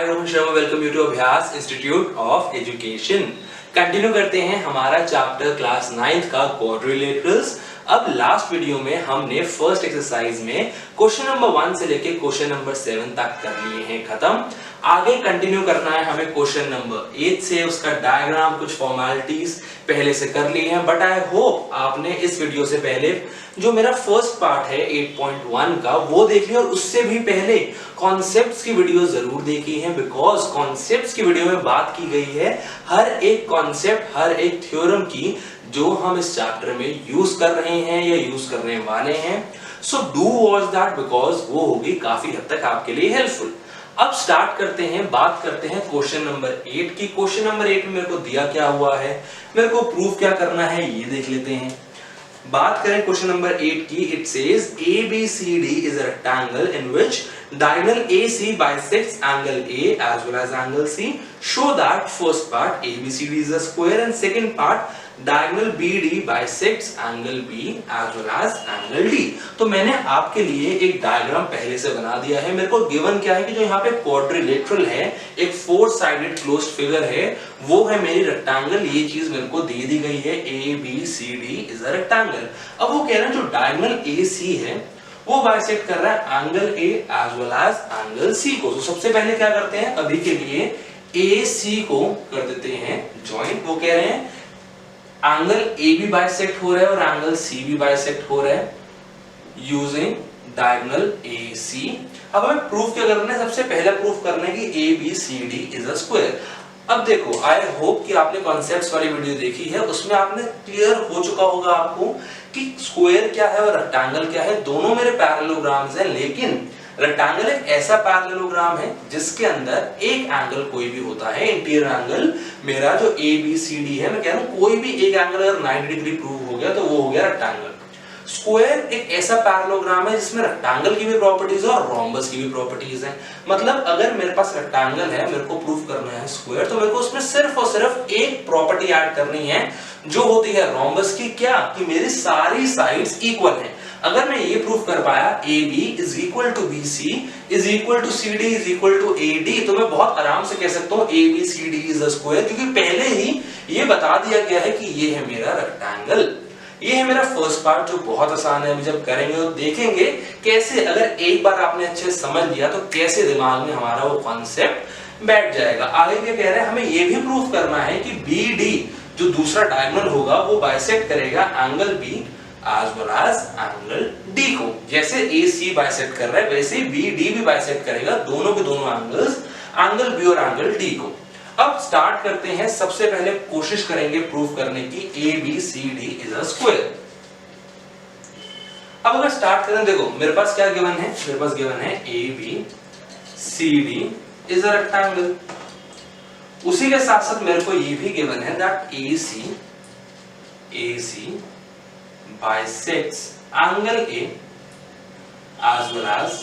Hi Rohan Sharma, welcome you to Abhyas institute of education. Continue करते हैं हमारा चैप्टर क्लास 9th का क्वाड्रिलेटरल्स। अब लास्ट वीडियो में हमने फर्स्ट एक्सरसाइज में क्वेश्चन नंबर 1 से लेके क्वेश्चन नंबर 7 तक कर लिए हैं खत्म। आगे कंटिन्यू करना है हमें क्वेश्चन नंबर 8 से। उसका डायग्राम, कुछ फॉर्मेलिटीज पहले से कर ली हैं, बट आई होप आपने इस वीडियो से पहले जो मेरा फर्स्ट पार्ट है 8.1 का वो देख लिया, और उससे भी पहले कॉन्सेप्ट्स की वीडियो जरूर देखी है, बिकॉज कॉन्सेप्ट्स की वीडियो में बात की गई है हर एक कॉन्सेप्ट, हर एक थ्योरम की जो हम इस चैप्टर में यूज कर रहे हैं या यूज करने वाले हैं। So do watch that, because वो होगी काफी हद तक आपके लिए हेल्पफुल। अब स्टार्ट करते हैं, बात करते हैं क्वेश्चन नंबर 8 की। क्वेश्चन नंबर 8 में मेरे को दिया क्या हुआ है, मेरे को प्रूफ क्या करना है, ये देख लेते हैं। बात करें क्वेश्चन नंबर 8 की, it says ABCD is a rectangle in which diagonal AC bisects angle A as well as angle C. Show that first part ABCD is a square and second part diagonal BD bisects angle B as well as angle D. तो मैंने आपके लिए एक diagram पहले से बना दिया है। मेरे को गिवन क्या है कि जो यहाँ पे क्वाड्रिलेटरल है, एक 4 साइडेड क्लोज्ड फिगर है, वो है मेरी रेक्टेंगल। ये चीज मेरे को दे दी गई है, ABCD is a rectangle। अब वो कह रहे हैं जो डायगोनल AC है वो बाइसेक्ट कर रहा है angle A as well as angle C को। तो सबसे पहले क्या करते हैं, अभी के लिए AC को कर देते हैं जॉइंट। वो कह रहे हैं एंगल A भी बाइसेक्ट हो रहा है और एंगल C भी बाइसेक्ट हो रहा है यूजिंग डायगोनल AC। अब हमें प्रूफ क्या करना है, सबसे पहला प्रूफ करना है कि ABCD इज अ स्क्वायर। अब देखो, आई होप कि आपने कॉन्सेप्ट्स वाली वीडियो देखी है, उसमें आपने क्लियर हो चुका होगा आपको कि स्क्वायर क्या है और रेक्टेंगल क्या है। दोनों मेरे पैरेललोग्राम्स हैं, लेकिन रेक्टेंगल एक ऐसा पैरेललोग्राम है जिसके अंदर एक एंगल कोई भी होता है। इंटीरियर एंगल मेरा जो ABCD है, मैं कह रहा हूं कोई भी एक एंगल अगर 90 डिग्री प्रूव हो गया तो वो हो गया रेक्टेंगल। स्क्वायर एक ऐसा पैरेललोग्राम है जिसमें रेक्टेंगल की भी प्रॉपर्टीज है और रोम्बस की भी प्रॉपर्टीज है। मतलब अगर मेरे पास रेक्टेंगल है, मेरे को प्रूफ करना है स्क्वायर, तो मेरे को उसमें सिर्फ और सिर्फ एक प्रॉपर्टी ऐड करनी है जो होती है रोम्बस की। क्या कि मेरी सारी साइड्स इक्वल हैं। अगर मैं ये प्रूफ कर पाया AB is equal to BC is equal to CD is equal to AD, तो मैं बहुत आराम से कह सकता हूँ ABCD is a square, क्योंकि पहले ही ये बता दिया गया है कि ये है मेरा रेक्टेंगल। ये है मेरा फर्स्ट पार्ट जो बहुत आसान है। जब करेंगे तो देखेंगे कैसे, अगर एक बार आपने अच्छे समझ लिया तो कैसे दिमाग में हमारा वो कॉन्सेप्ट बैठ जाएगा। आगे क्या कह रहे हैं, हमें ये भी प्रूफ करना है कि BD जो दूसरा डायगोनल होगा वो बाइसेक्ट करेगा angle B as well as angle D को। जैसे AC बाइसेक्ट कर रहा है वैसे BD भी बाइसेक्ट करेगा दोनों के दोनों एंगल्स, एंगल B और एंगल D को। अब स्टार्ट करते हैं, सबसे पहले कोशिश करेंगे प्रूफ करने की ABCD इज अ स्क्वायर। अब अगर स्टार्ट करें, देखो मेरे पास क्या गिवन है, मेरे पास गिवन है ABCD इज अ रेक्टेंगल। उसी के साथ साथ मेरे को ये भी गिवन है that AC bisects angle A as well as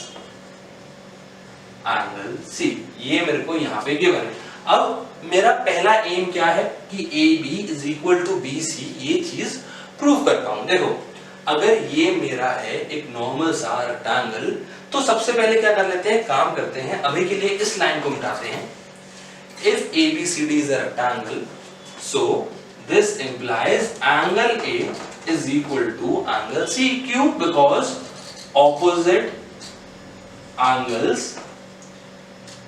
angle C। ये मेरे को यहाँ पे गिवन है। अब मेरा पहला एम क्या है कि AB is equal to BC, ये चीज प्रूव करता हूं। देखो अगर ये मेरा है एक नॉर्मल सा रेक्टेंगल, तो सबसे पहले क्या कर लेते हैं, काम करते हैं, अभी के लिए इस लाइन को मिटाते हैं। If ABCD is a rectangle, so this implies angle A is equal to angle C। क्यों? Because opposite angles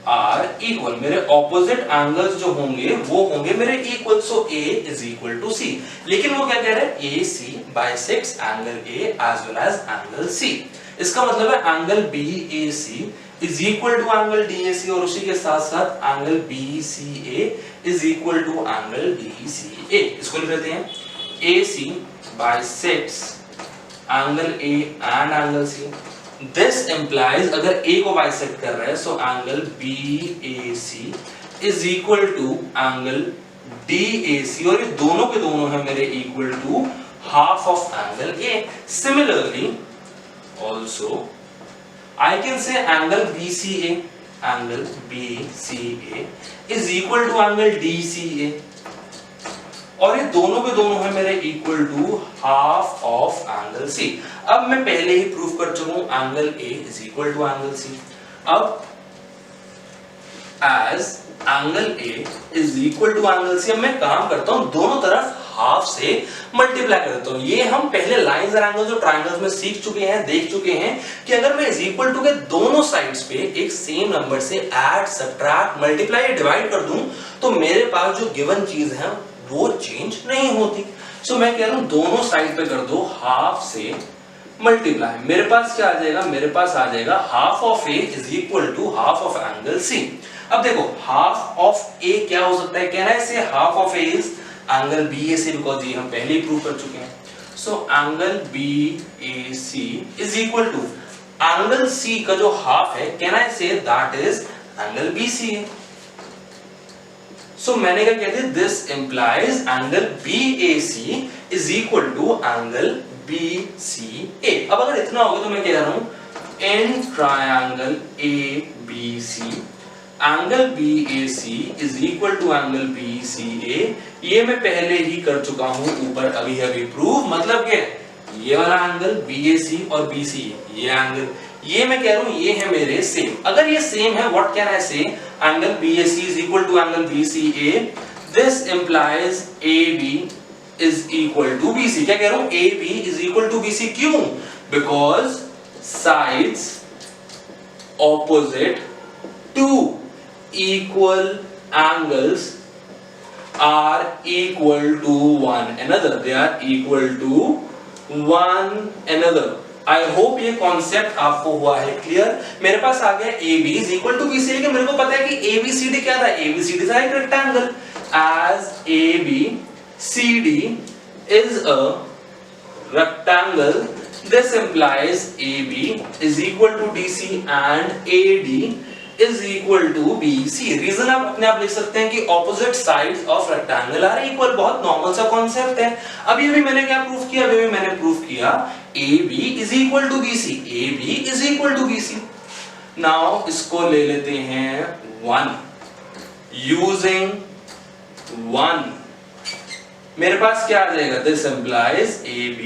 are equal. मेरे ऑपोजिट एंगल्स जो होंगे वो होंगे मेरे equal, so A is equal to C। लेकिन वो क्या कह रहे हैं, AC bisects angle A as well as angle C। इसका मतलब है angle BAC is equal to angle DAC, और उसी के साथ साथ angle BCA is equal to angle DCA। इसको लिख लेते हैं AC bisects angle A and angle C। This implies अगर A को बाइसेक्ट कर रहा है, so angle BAC is equal to angle DAC, और ये दोनों के दोनों है मेरे equal to half of angle A। Similarly also I can say angle BCA is equal to angle DCA, और ये दोनों के दोनों है मेरे equal to half of angle C। अब मैं पहले ही प्रूफ कर चुका हूं angle A is equal to angle C। अब as angle A is equal to angle C। अब मैं काम करता हूं दोनों तरफ हाफ से मल्टीप्लाई कर देता हूं। ये हम पहले लाइंस और एंगल्स और ट्रायंगल्स में सीख चुके हैं, देख चुके हैं कि अगर मैं इज इक्वल टू के दोनों साइड्स पे एक सेम नंबर से ऐड, सब्ट्रैक्ट, मल्टीप्लाई या डिवाइड कर दूं तो मेरे पास जो गिवन चीज है वो चेंज नहीं होती। सो मैं कह रहा हूं दोनों साइड पे कर दो हाफ से मल्टीप्लाई। मेरे पास क्या आ जाएगा? मेरे पास आ जाएगा half of A is equal to half of angle C. अब देखो हाफ ऑफ ए क्या हो सकता है? कह रहा है इसे half of A is angle B A C, because ये हम पहले ही प्रूव कर चुके हैं। So angle B A C is equal to angle C का जो हाफ है, can I say that is angle B C. So मैंने क्या कहते हैं? This implies angle B A C is equal to angle B C A. अब अगर इतना होगा तो मैं कह रहा हूं इन triangle A B C angle B A C is equal to angle B C A. ये मैं पहले ही कर चुका हूं ऊपर अभी अभी प्रूव। मतलब क्या? ये वाला एंगल बी ए सी और बी सी ये एंगल, ये मैं कह रहा हूं ये है मेरे सेम। अगर ये सेम है, what can I say? Angle B A C is equal to angle B C A. This implies A B is equal to B C. क्या कह रहा हूं? A B is equal to B C. क्यों? Because sides opposite to equal angles are equal to one another. They are equal to one another. I hope ये concept आपको हुआ है clear. मेरे पास आ गया AB is equal to BC, लेकिन मेरे को पता है कि ABCD क्या था? ABCD था एक rectangle. As ABCD is a rectangle, this implies AB is equal to DC and AD is equal to BC। Reason आप अपने आप लिख सकते हैं कि opposite sides of rectangle are equal. बहुत नॉर्मल सा कॉन्सेप्ट है। अभी मैंने क्या प्रूफ किया? अभी मैंने प्रूफ किया AB is equal to BC। AB is equal to BC। Now इसको ले लेते हैं 1 using 1। मेरे पास क्या आ जाएगा? This implies AB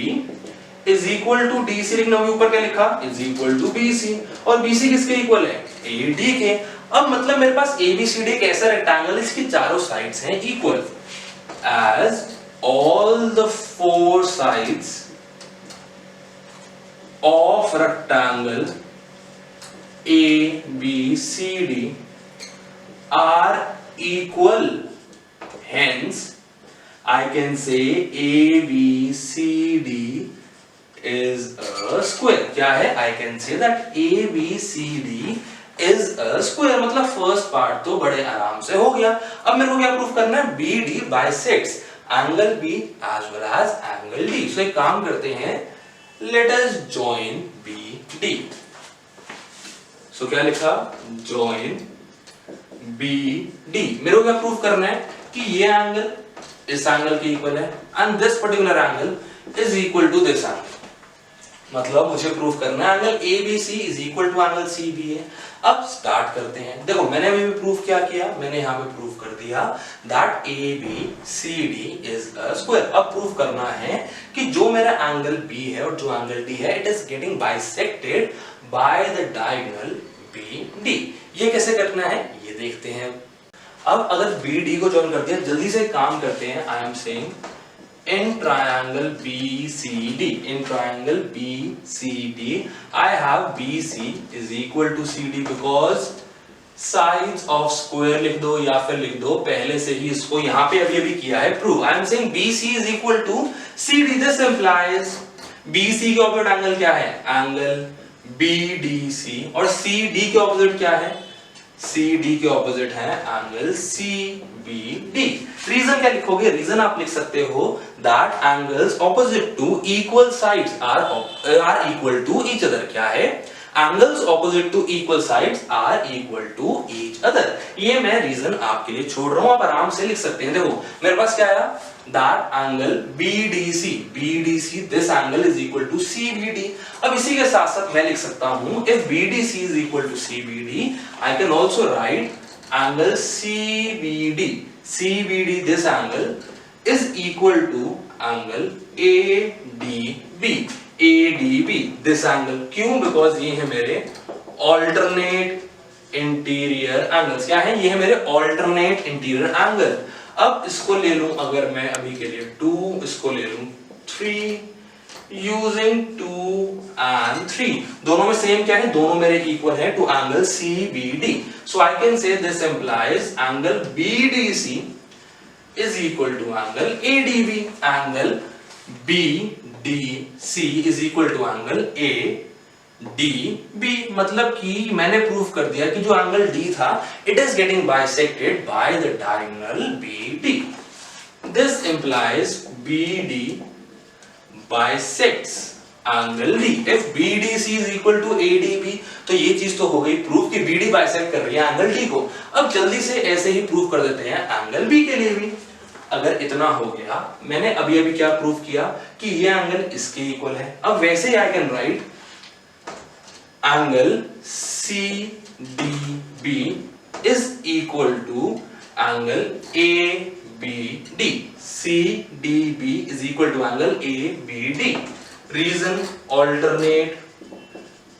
is equal to DC। लिखना ऊपर क्या लिखा? is equal to BC। और BC किसके इक्वल है? AD के। अब मतलब मेरे पास ABCD एक ऐसा रेक्टेंगल इसकी चारों साइड्स हैं equal. as all the four sides of rectangle ABCD are equal, hence I can say ABCD is a square। क्या है? I can say that ABCD is a square। मतलब फर्स्ट पार्ट तो बड़े आराम से हो गया। अब मेरे को क्या प्रूफ करना है? BD bisects angle B as well as angle D। सो एक काम करते हैं, let us join BD। सो क्या लिखा? join BD। मेरे को क्या प्रूफ करना है? कि ये एंगल इस एंगल के इक्वल है and this particular angle is equal to this angle। मतलब मुझे प्रूफ करना है angle ABC is equal to angle CBA। अब स्टार्ट करते हैं। देखो मैंने अभी भी प्रूफ क्या किया? मैंने यहाँ पे प्रूफ कर दिया that ABCD is a square. अब प्रूफ करना है कि जो मेरा एंगल B है और जो एंगल D है, it is getting bisected by the diagonal BD। ये कैसे करना है ये देखते हैं। अब अगर BD को ज्वाइन कर दिया, जल्दी से काम करते हैं। I am saying in triangle BCD, in triangle BCD, I have BC is equal to CD because sides of square लिख दो या फिर लिख दो पहले से ही इसको यहाँ पे अभी किया है prove. I am saying BC is equal to CD। This implies BC के ऑपोजिट एंगल क्या है? Angle BDC। और CD के ऑपोजिट क्या है? CD के ऑपोजिट है एंगल CBD। रीजन क्या लिखोगे? रीजन आप लिख सकते हो that angles opposite to equal sides are equal to each other. क्या है? Angles opposite to equal sides are equal to each other. ये मैं रीजन आपके लिए छोड़ रहा हूं, आप आराम से लिख सकते हैं। देखो मेरे पास क्या आया? That angle BDC this angle is equal to CBD। अब इसी के साथ साथ मैं लिख सकता हूं if BDC is equal to CBD, I can also write angle CBD this angle is equal to angle ADB this angle। क्यों? बिकॉज ये है मेरे alternate इंटीरियर एंगल्स क्या है, ये है मेरे ऑल्टरनेट इंटीरियर एंगल। अब इसको ले लूं अगर मैं अभी के लिए 2, इसको ले लूं 3, यूजिंग 2 and 3, दोनों में सेम क्या है, दोनों मेरे इक्वल है to angle CBD। So I can say this implies angle BDC is equal to angle ADB, angle BDC is equal to angle ADB। मतलब कि मैंने प्रूफ कर दिया कि जो एंगल D था it is getting bisected by the diagonal BD। This implies BD bisects angle D। If BDC is equal to ADB, तो ये चीज तो हो गई प्रूफ कि BD बाइसेक्ट कर रही है एंगल D को। अब जल्दी से ऐसे ही प्रूफ कर देते हैं एंगल B के लिए भी। अगर इतना हो गया, मैंने अभी क्या प्रूफ किया कि ये एंगल इसके इक्वल है। अब वैसे I can write angle CDB is equal to angle ABD। CDB is equal to angle ABD। Reason alternate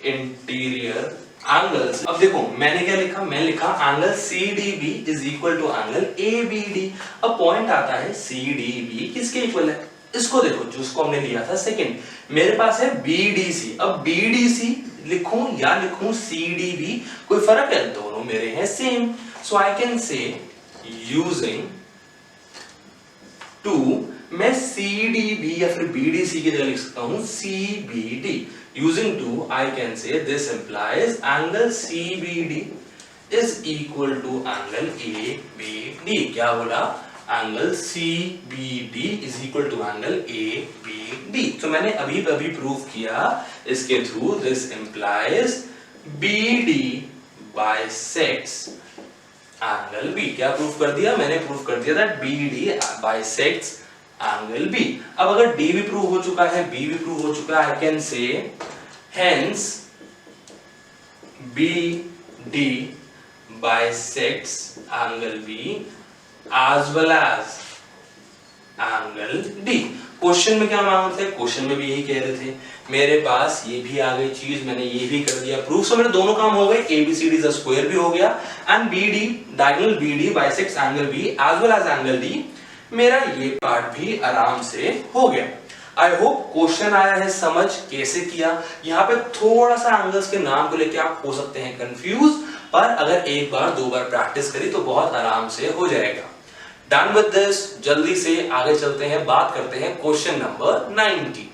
interior angles. अब देखो मैंने क्या लिखा, मैं लिखा angle CDB is equal to angle ABD। अब पॉइंट आता है CDB किसके इक्वल है, इसको देखो जो उसको हमने लिया था सेकंड। मेरे पास है BDC। अब BDC लिखूं या लिखूं CDB, कोई फर्क है, दोनों मेरे हैं सेम। सो आई कैन से यूजिंग 2, मैं CDB या फिर BDC की जगह लिख सकता हूं CBD। Using 2, I can say this implies angle CBD is equal to angle ABD। क्या बोला, angle CBD is equal to angle ABD। तो मैंने अभी प्रूफ किया इसके through, this implies BD bisects angle B। क्या प्रूफ कर दिया, मैंने प्रूफ कर दिया that BD bisects angle B। अब अगर D भी प्रूव हो चुका है, B भी प्रूव हो चुका है, आई कैन से hence BD bisects angle B as well as angle D। Question में क्या मांग रहे थे, क्वेश्चन में भी यही कह रहे थे। मेरे पास ये भी आ गई चीज, मैंने ये भी कर दिया प्रूफ। सो मेरे दोनों काम हो गए, ABCD द स्क्वायर भी हो गया and BD diagonal BD bisects angle B as well as angle D। मेरा ये पार्ट भी आराम से हो गया। आई होप क्वेश्चन आया है समझ कैसे किया। यहाँ पे थोड़ा सा एंगल्स के नाम को लेके आप हो सकते हैं कंफ्यूज, पर अगर एक बार दो बार प्रैक्टिस करी तो बहुत आराम से हो जाएगा। डन विद दिस, जल्दी से आगे चलते हैं, बात करते हैं question number 90।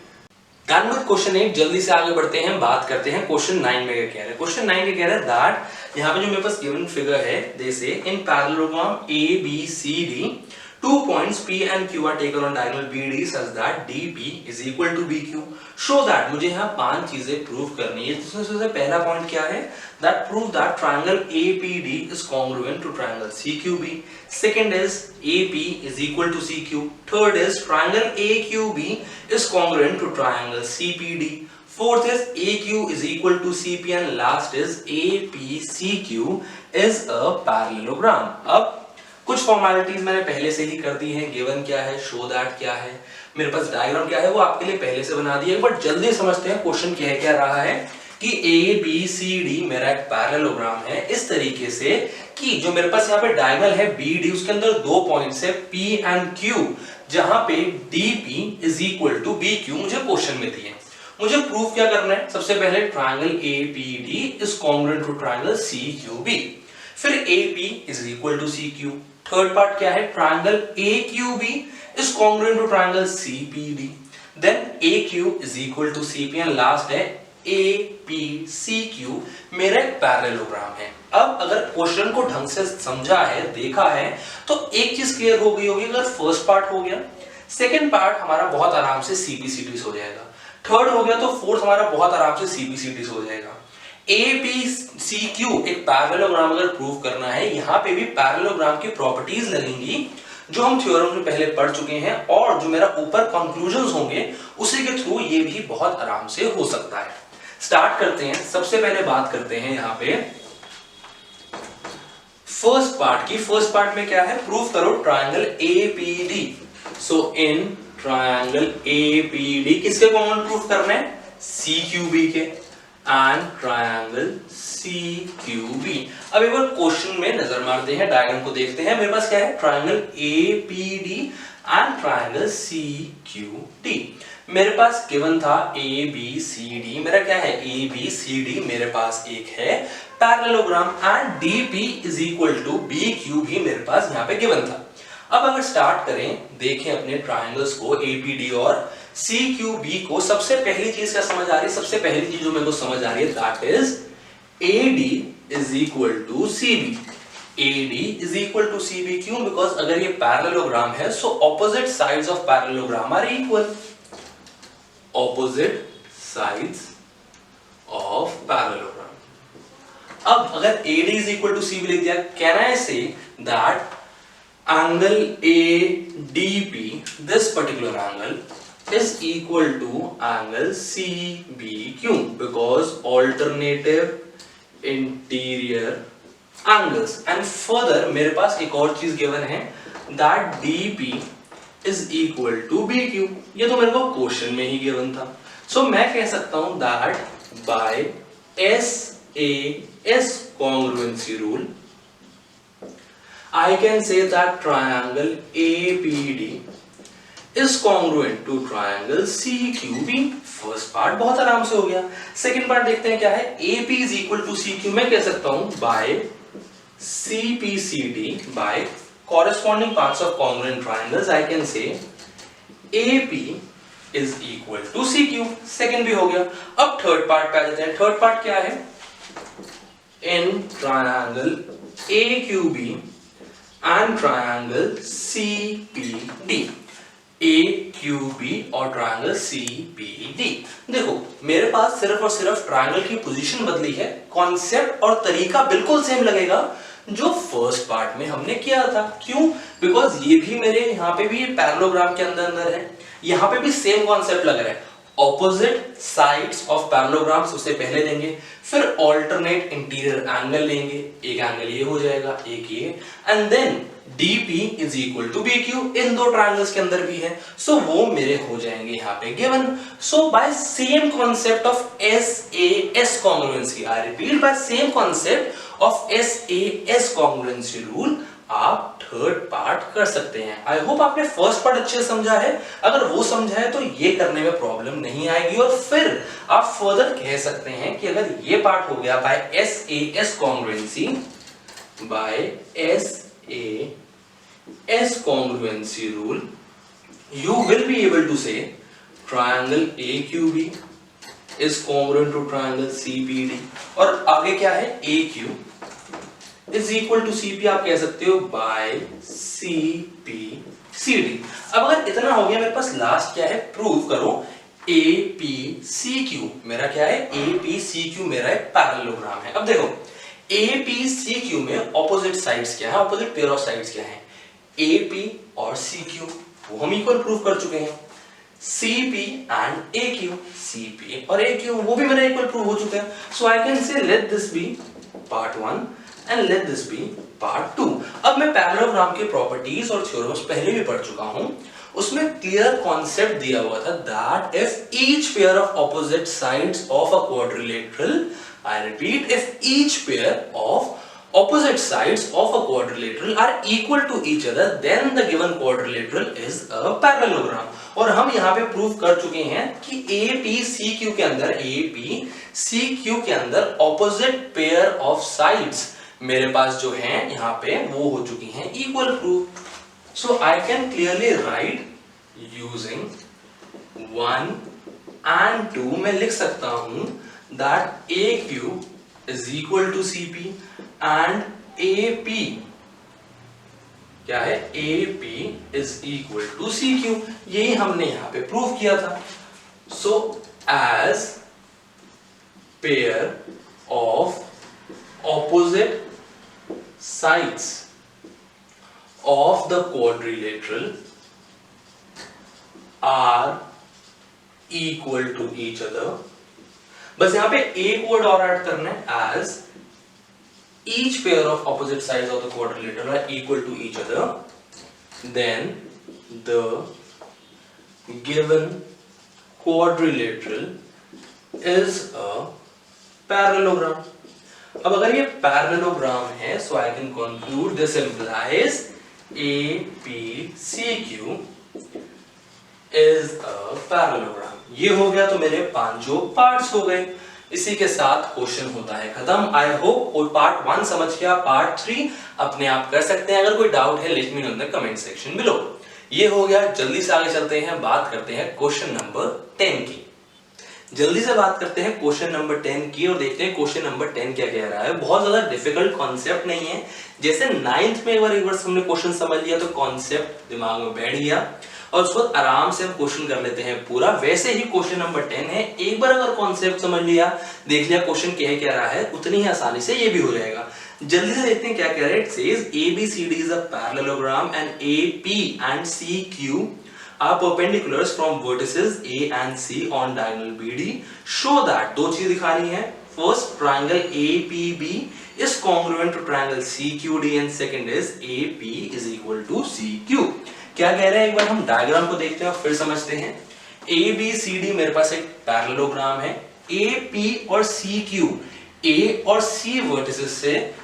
Done with question 8, जल्दी से आगे बढ़ते हैं, बात करते हैं क्वेश्चन 9 में क्या कह रहे हैं। क्वेश्चन 9 में कह रहे हैं दैट यहाँ पे जो मेरे पास गिवन फिगर है, जैसे इन parallelogram ABCD 2 points P and Q are taken on diagonal BD such that DP is equal to BQ। Show that, मुझे यहाँ 5 चीजें प्रूव करनी है। सबसे पहला पॉइंट क्या है, that prove that triangle APD is congruent to triangle CQB। Second is AP is equal to CQ। Third is triangle AQB is congruent to triangle CPD। Fourth is AQ is equal to CP and last is APCQ is a parallelogram। अब कुछ formalities मैंने पहले से ही कर दी हैं। Given क्या है, show that क्या है, मेरे पास डायग्राम क्या है वो आपके लिए पहले से बना दिया है। बट जल्दी समझते हैं क्वेश्चन क्या रहा है कि ABCD मेरा एक पैरेललोग्राम है इस तरीके से कि जो मेरे पास यहाँ पे डायगोनल है BD, उसके अंदर 2 पॉइंट्स है P and Q, जहां पे DP is equal to BQ मुझे क्वेश्चन में दिए। मुझे प्रूफ क्या करना है, सबसे पहले triangle APD is congruent to triangle CQB, फिर AP is equal to CQ। Third part क्या है, triangle AQB is congruent to triangle CPD, then AQ is equal to CP and last है APCQ मेरा एक पैरेललोग्राम है। अब अगर question को ढंग से समझा है, देखा है, तो एक चीज क्लियर हो गई होगी। अगर फर्स्ट पार्ट हो गया, सेकंड पार्ट हमारा बहुत आराम से CPCD हो जाएगा, थर्ड हो गया तो फोर्थ हमारा बहुत आराम से CPCD हो जाएगा। APCQ एक पैरेललोग्राम अगर प्रूव करना है, यहाँ पे भी पैरेललोग्राम की प्रॉपर्टीज लगेंगी जो हम थ्योरम में पहले पढ़ चुके हैं, और जो मेरा ऊपर कंक्लूजन्स होंगे उसी के थ्रू ये भी बहुत आराम से हो सकता है। स्टार्ट करते हैं। सबसे पहले बात करते हैं यहाँ पे फर्स्ट पार्ट की। फर्स्ट पार्ट में क्या है, प्रूव करो triangle APD। So in triangle APD किसके कॉमन प्रूफ करना है, CQB के। and triangle CQB। अब एक बार क्वेश्चन में नजर मारते हैं, डायग्राम को देखते हैं। मेरे पास क्या है, triangle APD and triangle CQD। मेरे पास गिवन था ABCD, मेरा क्या है ABCD, मेरे पास एक है parallelogram and DP is equal to BQ भी मेरे पास यहाँ पे गिवन था। अब अगर स्टार्ट करें, देखें अपने ट्रायंगल्स को APD और CQB को, सबसे पहली चीज क्या समझ आ रही है, सबसे पहली चीज जो मेरे को समझ आ रही है that is AD is equal to CB। AD is equal to CB क्यों, बिकॉज अगर ये पैरेललोग्राम है so opposite sides of parallelogram are equal. Opposite sides of parallelogram. अब अगर AD is equal to CB लिख दिया, can I say that angle ADP, this particular angle is equal to angle CBQ because alternative interior angles। and further मेरे पास एक और चीज given है that DP is equal to BQ। ये तो मेरे को क्वेश्चन में ही गिवन था। so मैं कह सकता हूं that by SAS congruency rule I can say that triangle APD is congruent to triangle CQB। First part बहुत आराम से हो गया। सेकंड पार्ट देखते हैं क्या है, AP is equal to CQ। मैं कह सकता हूं by CPCD, by corresponding parts of congruent triangles I can say AP is equal to CQ। Second भी हो गया। अब थर्ड पार्ट पे आ जाते हैं। थर्ड पार्ट क्या है, in triangle AQB and triangle CPD, AQB और ट्रायंगल CPD। देखो मेरे पास सिर्फ और सिर्फ ट्रायंगल की पोजीशन बदली है, कॉन्सेप्ट और तरीका बिल्कुल सेम लगेगा जो फर्स्ट पार्ट में हमने किया था। क्यों, बिकॉज ये भी मेरे यहाँ पे भी पैरेललोग्राम के अंदर है, यहाँ पे भी सेम कॉन्सेप्ट लग रहा है। ऑपोजिट साइड्स ऑफ पैरेललोग्राम सबसे पहले लेंगे, फिर ऑल्टरनेट इंटीरियर एंगल लेंगे, एक एंगल ये हो जाएगा, एक ये, and then DP is equal to BQ। इन दो ट्रायंगल्स के अंदर भी है, सो वो मेरे हो जाएंगे यहाँ पे given. So by same concept of SAS congruency, I repeat, by same concept of SAS congruency rule आप थर्ड पार्ट कर सकते हैं। आई होप आपने फर्स्ट पार्ट अच्छे से समझा है। अगर वो समझा है तो ये करने में प्रॉब्लम नहीं आएगी, और फिर आप फर्दर कह सकते हैं कि अगर ये पार्ट हो गया by SAS congruency, by SAS congruency rule, you will be able to say triangle AQB is congruent to triangle CPD, और आगे क्या है, AQ is equal to CP आप कह सकते हो by CPCD। अब अगर इतना हो गया, मेरे पास लास्ट क्या है, प्रूव करो APCQ। मेरा क्या है, APCQ मेरा एक पैरेललोग्राम है। अब देखो APCQ में ऑपोजिट साइड्स क्या है, ऑपोजिट पेयर ऑफ साइड्स क्या है, AP और CQ, वो हम इक्वल प्रूव कर चुके हैं। CP एंड AQ, CP और AQ वो भी मेरे इक्वल प्रूव हो चुके हैं। So I can say let this be part 1 and let this be part 2। अब मैं पैरेललोग्राम के प्रॉपर्टीज और थ्योरम्स पहले भी पढ़ चुका हूं, उसमें क्लियर कॉन्सेप्ट दिया हुआ था that if each pair of opposite sides of a quadrilateral, I repeat, if each pair of opposite sides of a quadrilateral are equal to each other, then the given quadrilateral is a parallelogram। और हम यहाँ पे prove कर चुके हैं कि APCQ के अंदर, APCQ के अंदर opposite pair of sides मेरे पास जो हैं यहाँ पे वो हो चुकी हैं equal proof। So I can clearly write using 1 and 2, मैं लिख सकता हूँ that AQ is equal to CP and AP क्या है, AP is equal to CQ। यही हमने यहां पे प्रूव किया था। So as pair of opposite sides of the quadrilateral are equal to each other, बस यहां पे एक वर्ड और ऐड करना है, as each pair of opposite sides of the quadrilateral are equal to each other, then the given quadrilateral is a parallelogram. अब अगर ये पैरेललोग्राम है, so I can conclude this implies APCQ is a parallelogram. ये हो गया तो मेरे पांचों पार्ट्स हो गए। इसी के साथ क्वेश्चन होता है खत्म। आई होप कोई पार्ट 1 समझ गया, पार्ट 3 अपने आप कर सकते हैं। अगर कोई डाउट है let me know in the comment section below. ये हो गया, जल्दी से आगे चलते हैं, बात करते हैं क्वेश्चन नंबर 10 की। जल्दी से बात करते हैं क्वेश्चन नंबर 10 की और देखते हैं क्वेश्चन नंबर 10 क्या कह रहा है। बहुत ज्यादा डिफिकल्ट कॉन्सेप्ट नहीं है, जैसे 9th में एक बार हमने क्वेश्चन समझ लिया तो कॉन्सेप्ट दिमाग में बैठ गया और उसको आराम से हम क्वेश्चन कर लेते हैं पूरा। वैसे ही क्वेश्चन नंबर 10 है, एक बार अगर कॉन्सेप्ट समझ लिया, देख लिया क्वेश्चन क्या रहा है, उतनी ही आसानी से ये भी हो जाएगा। जल्दी से देखते हैं क्या कह रहा है। It says ABCD is a parallelogram and AP and CQ are perpendiculars from vertices A and C on diagonal BD. Show that, दो चीज दिखानी है। First, triangle APB is congruent to triangle CQD and second is AP is equal to CQ. क्या कह रहे हैं, एक बार हम डायग्राम को देखते हैं और फिर समझते हैं। ABCD मेरे पास एक पैरेललोग्राम है। AP और CQ, A और C वर्टिसेस से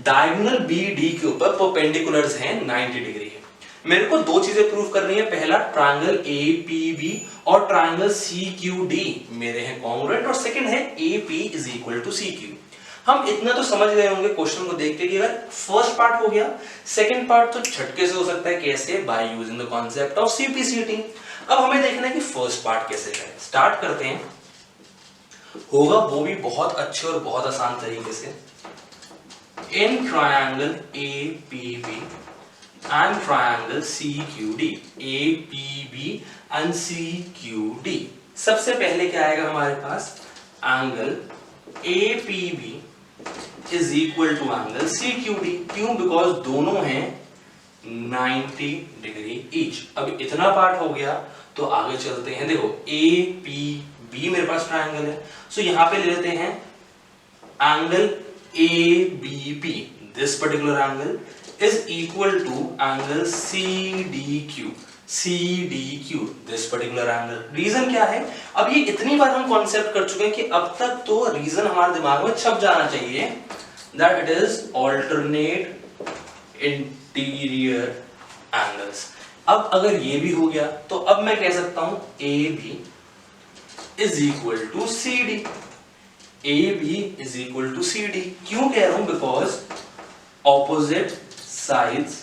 डायगोनल BD के ऊपर परपेंडिकुलर्स हैं 90 डिग्री है। मेरे को दो चीजें प्रूव करनी है। पहला, ट्रायंगल APB और ट्रायंगल CQD मेरे हैं कॉन्ग्रुएंट, और सेकंड है AP is equal to CQ। हम इतना तो समझ गए होंगे क्वेश्चन को देख के कि अगर फर्स्ट पार्ट हो गया, सेकंड पार्ट तो झटके से हो सकता है। कैसे? By using the concept of CPCT। अब हमें देखना है कि फर्स्ट पार्ट कैसे करें। स्टार्ट करते हैं, होगा वो भी बहुत अच्छे और बहुत आसान तरीके से। In triangle APB and triangle CQD, APB and CQD, सबसे पहले क्या आएगा हमारे पास, angle APB is equal to angle CQD। क्यों? बिकॉज दोनों हैं 90 डिग्री ईच। अब इतना पार्ट हो गया तो आगे चलते हैं। देखो APB मेरे पास ट्रायंगल है, सो यहां पे ले लेते हैं angle ABP। This particular angle is equal to angle CDQ, this particular angle। Reason क्या है? अब ये इतनी बार हम कॉन्सेप्ट कर चुके हैं कि अब तक तो रीजन हमारे दिमाग में छप जाना चाहिए, that it is alternate interior angles। अब अगर ये भी हो गया तो अब मैं कह सकता हूं AB is equal to CD। AB is equal to CD क्यों कह रहा हूं? Because opposite sides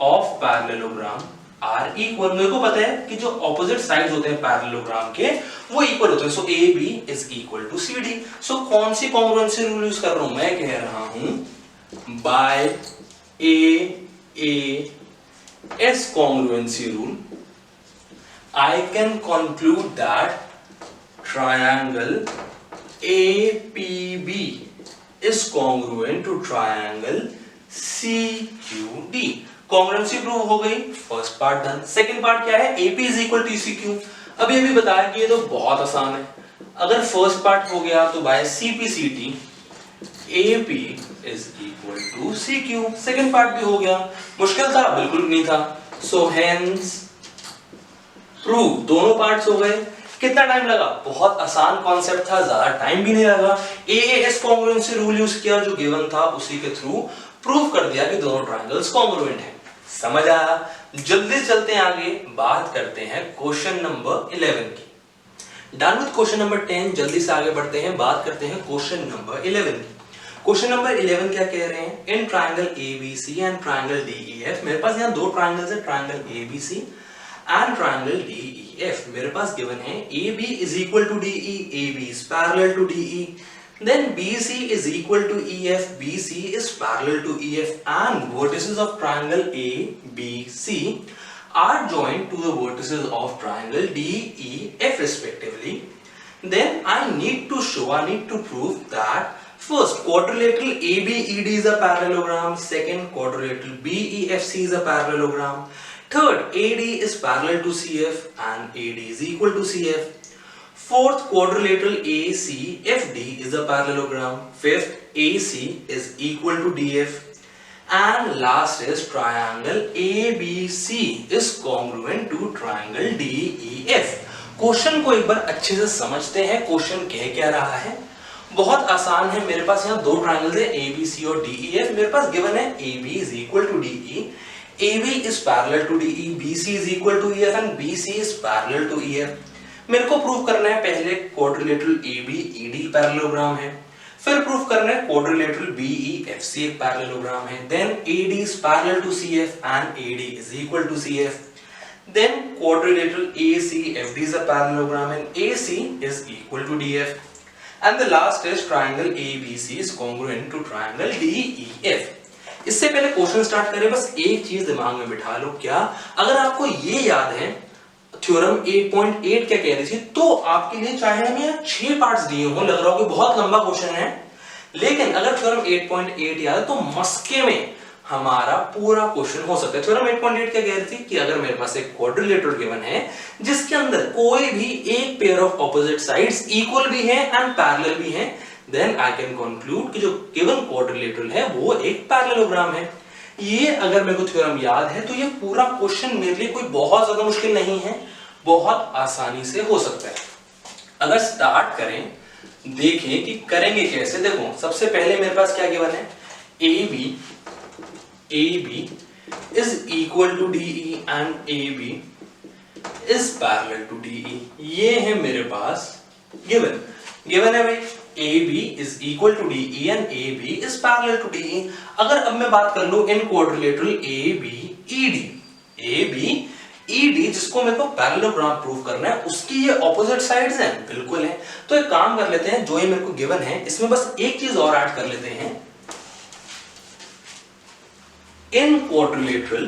of parallelogram are equal। मेरे को पता है कि जो opposite sides होते हैं पैरेललोग्राम के वो इक्वल होते हैं। सो AB is equal to CD। सो कौन सी कॉन्ग्रुएंसी रूल यूज कर रहा हूं? मैं कह रहा हूं by AAS congruency rule I can conclude that triangle APB is congruent to triangle CQD। Congruency prove हो गई, first part done. Second part क्या है? AP is equal to CQ। अब ये भी बताया कि ये तो बहुत आसान है। अगर फर्स्ट पार्ट हो गया तो by CPCT AP is equal to CQ। Second part भी हो गया। मुश्किल था? बिल्कुल नहीं था। सो हेंस प्रूव, दोनों पार्ट्स हो गए। कितना टाइम लगा? बहुत आसान कॉन्सेप्ट था, ज्यादा टाइम भी नहीं लगा। AAS कॉन्ग्रुएंसी रूल यूज किया, जो गिवन था उसी के थ्रू प्रूव कर दिया कि दोनों ट्रायंगल्स कॉन्ग्रुएंट हैं। समझ आया? जल्दी चलते हैं आगे, बात करते हैं क्वेश्चन नंबर 11 की। डन विद क्वेश्चन नंबर 10, जल्दी से आगे बढ़ते हैं, बात करते हैं क्वेश्चन नंबर 11 की। क्वेश्चन नंबर 11 क्या कह रहे हैं? इन triangle ABC and triangle DEF, मेरे पास यहाँ दो ट्रायंगल्स है, triangle ABC and triangle DEF। मेरे पास गिवन है AB is equal to DE, AB is parallel to DE, then BC is equal to EF, BC is parallel to EF, and vertices of triangle ABC are joined to the vertices of triangle DEF respectively. Then I need to prove that first quadrilateral ABED is a parallelogram, second quadrilateral BEFC is a parallelogram, third AD is parallel to CF and AD is equal to CF, fourth quadrilateral ACFD is a parallelogram, fifth AC is equal to DF, and last is triangle ABC is congruent to triangle DEF। Question को एक बार अच्छे से समझते हैं, question कह क्या रहा है। बहुत आसान है, मेरे पास यहाँ दो ट्राइंगल्स है ए बी सी और डी ई एफ। मेरे पास गिवन है A B is equal to D E, A B is parallel to D E, B C is equal to E F and B C is parallel to E F. मेरे को prove करना है पहले quadrilateral A B E D parallelogram है, फिर proof करना है quadrilateral B E F C एक पैरेललोग्राम है, then A D is parallel to C F and A D is equal to C F, then quadrilateral ACFD is a parallelogram and AC is equal to DF, and the last is triangle ABC is congruent to triangle DEF। इससे पहले question start करें, बस एक चीज दिमाग में बिठा लो, क्या अगर आपको ये याद है थ्योरम 8.8 क्या कह रही थी, तो आपके लिए चाहे हमें यहाँ 6 पार्ट्स दिए हों, लग रहा हो कि बहुत लंबा क्वेश्चन है, लेकिन अगर थ्योरम 8.8 याद है तो मस्के में हमारा पूरा क्वेश्चन हो सकता है। थ्योरम 8.8 क्या कह रही थी कि अगर मेरे पास एक क्वाड्रिलेटरल गिवन है जिसके अंदर कोई भी एक pair of opposite sides equal भी है एंड पैरेलल भी है, देन आई कैन कंक्लूड कि जो गिवन क्वाड्रिलेटरल है वो एक पैरेललोग्राम है। ये अगर मेरे को थ्योरम याद है तो ये पूरा क्वेश्चन मेरे लिए कोई बहुत ज्यादा मुश्किल नहीं है, बहुत आसानी से हो सकता है। अगर स्टार्ट करें, देखें कि करेंगे कैसे। देखो सबसे पहले मेरे पास क्या गिवन है, AB is equal to DE and AB is parallel to DE। ये है मेरे पास गिवन है भाई, AB is equal to DE and AB is parallel to DE। अगर अब मैं बात कर लूं इन क्वाड्रिलेटरल ABED जिसको मेरे को पैरेललोग्राम प्रूव करना है, उसकी ये ऑपोजिट साइड्स हैं, बिल्कुल है। तो एक काम कर लेते हैं, जो ये मेरे को गिवन है इसमें बस एक चीज और ऐड कर लेते हैं, in quadrilateral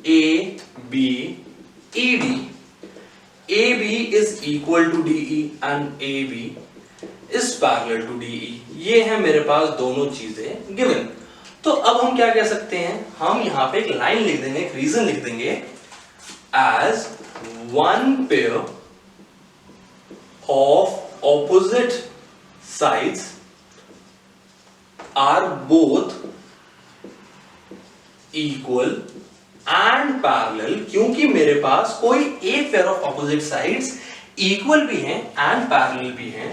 ABED, AB is equal to DE and AB is parallel to DE। ये है मेरे पास दोनों चीजें गिवन। तो अब हम क्या कह सकते हैं, हम यहां पे एक लाइन लिख देंगे, एक रीजन लिख देंगे, as one pair of opposite sides are both equal and parallel, क्योंकि मेरे पास कोई एक pair of opposite sides equal भी हैं एंड पैरेलल भी हैं,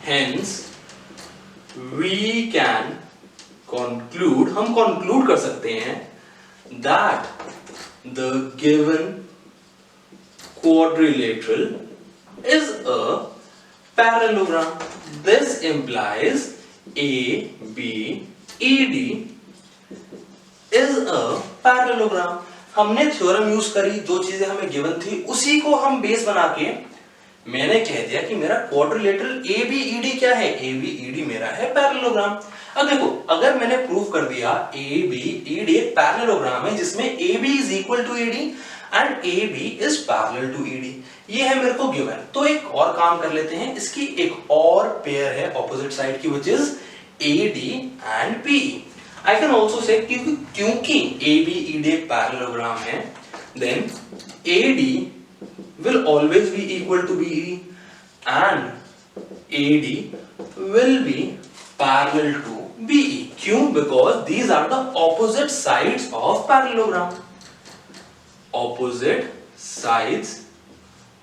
hence we can conclude, हम conclude कर सकते हैं that the given quadrilateral is a parallelogram। This implies ABED is a parallelogram। हमने थ्योरम यूज करी, जो चीजें हमें गिवन थी उसी को हम बेस बना के मैंने कह दिया कि मेरा क्वाड्रिलेटरल ABED क्या है, ABED मेरा है पैरेललोग्राम। अब देखो, अगर मैंने प्रूव कर दिया ABED एक पैरेललोग्राम है जिसमें AB is equal to AD and AB is parallel to ED, ये है मेरे को गिवन। तो एक और काम कर लेते हैं, इसकी एक और पेयर है ऑपोजिट साइड की, which is AD and PE। I can also say क्योंकि ABED एक पैरेललोग्राम है, then AD will always be equal to BE and AD will be parallel to BE। क्यों? Because these are the opposite sides of parallelogram। Opposite sides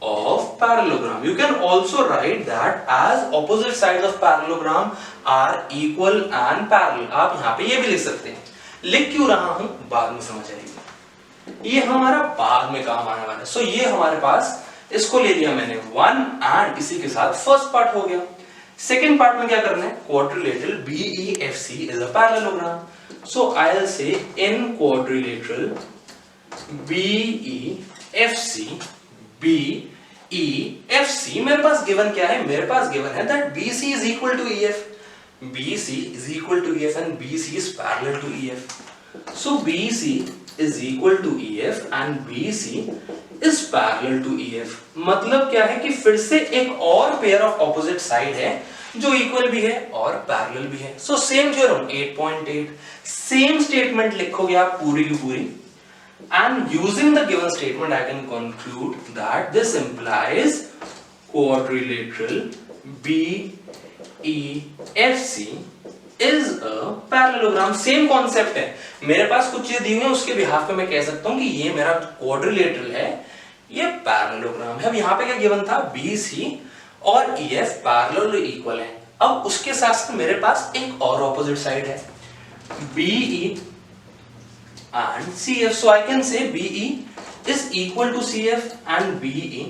of parallelogram। You can also write that as opposite sides of parallelogram are equal and parallel। आप यहाँ पे ये भी लिख सकते हैं, लिख क्यों रहा हूं बाद में समझ आएगी, ये हमारा बाद में काम आने वाला है। सो ये हमारे पास, इसको ले लिया मैंने 1 एंड इसी के साथ फर्स्ट पार्ट हो गया। सेकेंड पार्ट में क्या करना है, quadrilateral BEFC is a parallelogram। So I'll say in quadrilateral BEFC मेरे पास गिवन क्या है, मेरे पास गिवन है that BC is equal to EF, BC is equal to EF and BC is parallel to EF। So BC is equal to EF and BC is parallel to EF। मतलब क्या है कि फिर से एक और पेयर ऑफ ऑपोजिट साइड है जो इक्वल भी है और पैरेलल भी है। So same theorem 8.8, same statement लिखोगे आप पूरी की पूरी, and using the given statement I can conclude that this implies quadrilateral BEFC is a parallelogram। Same concept है, मेरे पास कुछ चीजें दी हुई है, उसके बिहाफ पे मैं कह सकता हूं कि ये मेरा क्वाड्रिलेटरल है ये पैरेललोग्राम है। अब यहाँ पे क्या गिवन था, BC और EF पैरेलल इक्वल है। अब उसके साथ साथ मेरे पास एक और ऑपोजिट साइड है, BE and CF. So I can say BE is equal to CF and BE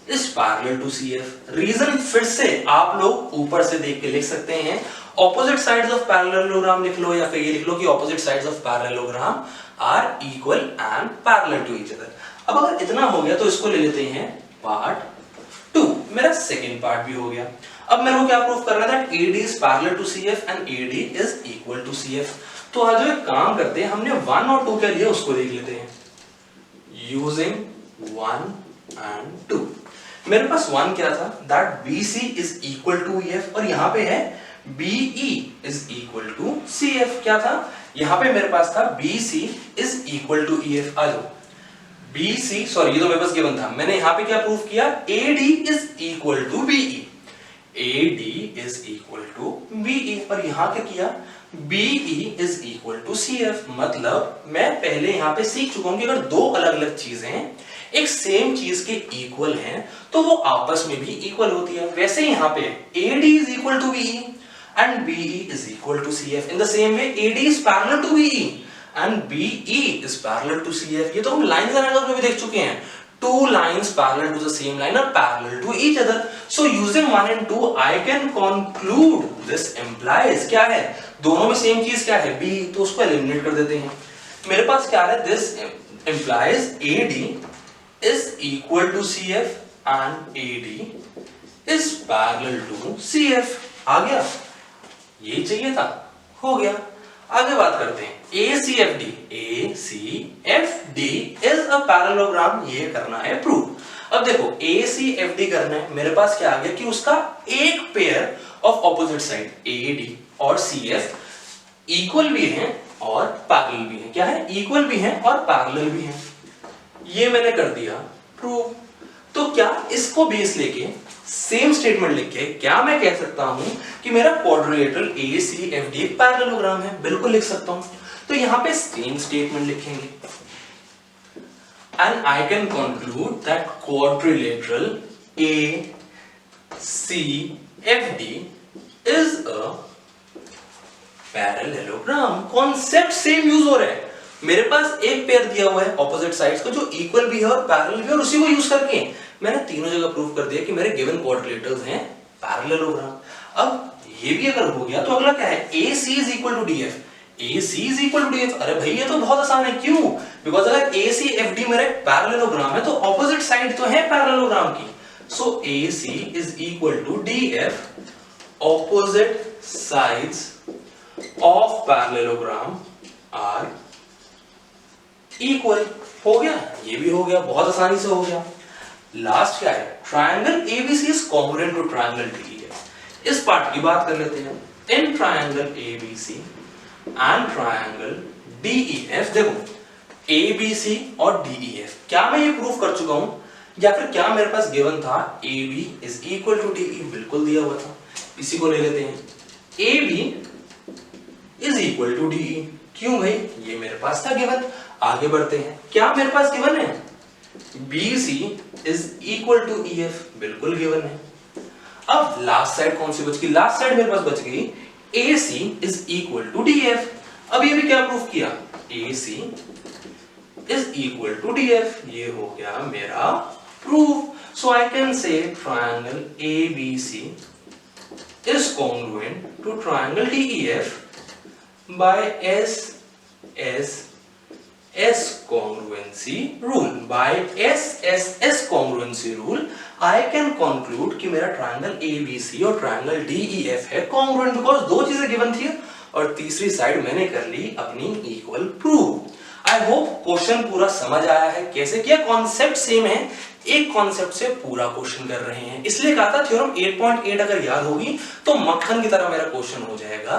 is parallel to CF. Reason फिर से आप लोग ऊपर से देख के लिख सकते हैं, ऑपोजिट साइड्स ऑफ पैरेललोग्राम लिख लो या फिर ये लिख लो कि opposite sides of parallelogram are equal and parallel to each other. अब अगर इतना हो गया तो इसको ले लेते हैं पार्ट 2। मेरा सेकंड पार्ट भी हो गया। अब मेरे को क्या प्रूफ करना है, that AD is parallel to CF and AD is equal to CF। तो आज जो एक काम करते हैं, हमने 1 और 2 क्या लिया उसको देख लेते हैं। यूजिंग 1 and 2, मेरे पास 1 क्या था, that BC is equal to EF, और यहाँ पे है BE is equal to CF। क्या था यहाँ पे मेरे पास था, BC is equal to EF। आ जाओ, BC सॉरी ये तो मेरे पास गिवन था, मैंने यहाँ पे क्या प्रूफ किया, AD is equal to BE, AD is equal to BE, और यहाँ क्या किया, BE is equal to CF। मतलब मैं पहले यहाँ पे सीख चुका हूं कि अगर दो अलग अलग चीजें एक सेम चीज के इक्वल हैं तो वो आपस में भी इक्वल होती है। वैसे ही यहाँ पे AD is equal to BE and BE is equal to CF। In the same way AD is parallel to BE and BE is parallel to CF। ये तो हम लाइंस एंड एंगल्स में भी देख चुके हैं, two lines parallel to the same line are parallel to each other। So using 1 and 2 I can conclude this implies, क्या है, दोनों में सेम चीज क्या है, B, तो उसको एलिमिनेट कर देते हैं। मेरे पास क्या है, this implies AD is equal to CF and AD is parallel to CF। आ गया, ये चाहिए था, हो गया। आगे बात करते हैं ACFD। ACFD is a parallelogram, ये करना है प्रूफ। अब देखो ACFD करना है, मेरे पास क्या आ गया कि उसका एक pair of opposite side AD और CF इक्वल भी हैं और पैरेलल भी हैं। क्या है, इक्वल भी हैं और पैरेलल भी हैं। ये मैंने कर दिया प्रूफ। तो क्या इसको बेस लेके सेम स्टेटमेंट लिख के क्या मैं कह सकता हूं कि मेरा क्वाड्रिलेटरल ACFD एक पैरेललोग्राम है? बिल्कुल लिख सकता हूं। तो यहां पे सेम स्टेटमेंट लिखेंगे, and I can conclude that quadrilateral ACFD is a parallelogram. Concept same use हो रहा है। मेरे पास एक पेयर दिया हुआ है ऑपोजिट साइड्स का जो इक्वल भी है और पैरेलल भी है, और उसी को यूज करके मैंने तीनों जगह प्रूव कर दिया कि मेरे गिवन क्वाड्रिलेटरल्स हैं पैरेललोग्राम। अब ये भी अगर हो गया तो अगला क्या है, AC is equal to DF। AC is equal to DF, अरे भाई ये तो बहुत आसान है। क्यों? बिकॉज अगर ACFD मेरा पैरेललोग्राम है तो ऑपोजिट साइड तो है पैरेललोग्राम की। सो AC is equal to DF, opposite sides of parallelogram are equal। हो गया, ये भी हो गया, बहुत आसानी से हो गया। लास्ट क्या है, triangle ABC is congruent to triangle DEF। इस पार्ट की बात कर लेते हैं। इन triangle ABC and triangle DEF, देखो ABC और DEF, क्या मैं ये प्रूफ कर चुका हूं या फिर क्या मेरे पास गिवन था AB is equal to DE? बिल्कुल दिया हुआ था। इसी को ले लेते हैं, AB is equal to DE। क्यों भाई, ये मेरे पास था गिवन। आगे बढ़ते हैं, क्या मेरे पास गिवन है, BC is equal to EF, बिल्कुल गिवन है। अब लास्ट साइड कौन सी बच गई, लास्ट साइड मेरे पास बच गई AC is equal to DF। अब ये भी क्या प्रूफ किया, AC is equal to DF, ये हो गया मेरा प्रूफ। सो आई कैन से triangle ABC is congruent to triangle DEF by S congruency rule। By S congruency rule I can conclude कि मेरा ट्रायंगल ABC और ट्रायंगल DEF है congruent, because दो चीजें गिवन थी और तीसरी साइड मैंने कर ली अपनी equal proof. I hope question पूरा समझ आया है। कैसे किया, कॉन्सेप्ट सेम है, एक कॉन्सेप्ट से पूरा क्वेश्चन कर रहे हैं। इसलिए कहा था थ्योरम 8.8 अगर याद होगी तो मक्खन की तरह मेरा क्वेश्चन हो जाएगा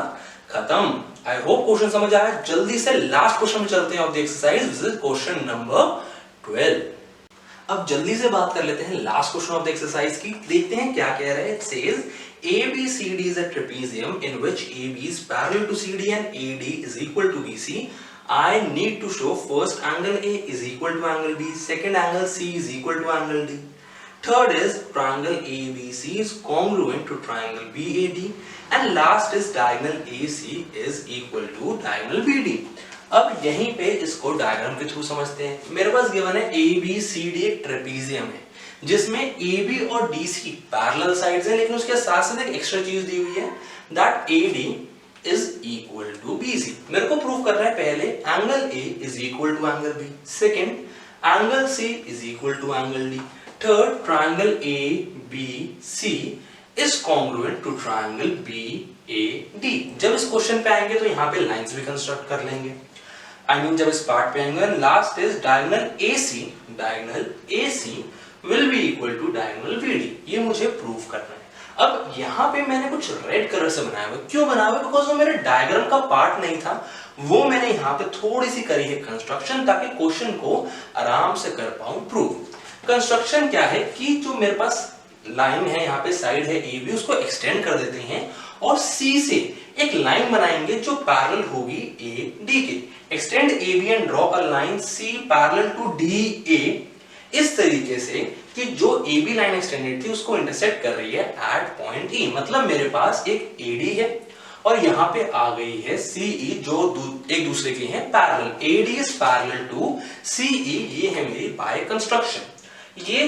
खत्म। आई होप क्वेश्चन समझ आया। जल्दी से लास्ट क्वेश्चन में चलते हैं of the exercise, this is question number 12। अब जल्दी से बात कर लेते हैं last question of the exercise की, देखते हैं क्या कह रहा है। It says ABCD is a trapezium in which AB is parallel to CD and AD is equal to BC I need to show first angle A is equal to angle B, second angle C is equal to angle D. Third is triangle ABC is congruent to triangle BAD, and last is diagonal AC is equal to diagonal BD. अब यहीं पे इसको diagram के through समझते हैं। मेरे पास given है ABCD एक ट्रेपीजियम है जिसमें AB और DC पैरेलल साइड्स हैं, लेकिन उसके साथ साथ एक एक्स्ट्रा चीज दी हुई है that AD is equal to BC। मेरे को प्रूव करना है पहले angle A is equal to angle B, second angle C is equal to angle D, third triangle ABC is congruent to triangle BAD। जब इस क्वेश्चन पे आएंगे तो यहाँ पे लाइंस भी कंस्ट्रक्ट कर लेंगे, जब इस पार्ट पे आएंगे। Last is diagonal AC will be equal to diagonal BD। ये मुझे प्रूव करना है। अब यहाँ पे मैंने कुछ रेड कलर से बनाया हुआ, क्यों बनाया हुआ? बिकॉज वो मेरे डायग्राम का पार्ट नहीं था, वो मैंने यहाँ पे थोड़ी सी करी है कंस्ट्रक्शन, ताकि क्वेश्चन को आराम से कर पाऊं प्रूव। कंस्ट्रक्शन क्या है कि जो मेरे पास लाइन है यहाँ पे साइड है AB, उसको एक्सटेंड कर देते हैं और C से एक लाइन बनाएंगे जो पैरेलल होगी AD के। Extend AB and draw a line C parallel to DA इस तरीके से कि जो AB लाइन एक्सटेंडेड थी उसको इंटरसेक्ट कर रही है एट पॉइंट E। मतलब मेरे पास एक AD है और यहाँ पे आ गई है CE जो एक दूसरे के हैं parallel. AD is parallel to CE, ये है मेरी बाय कंस्ट्रक्शन। ये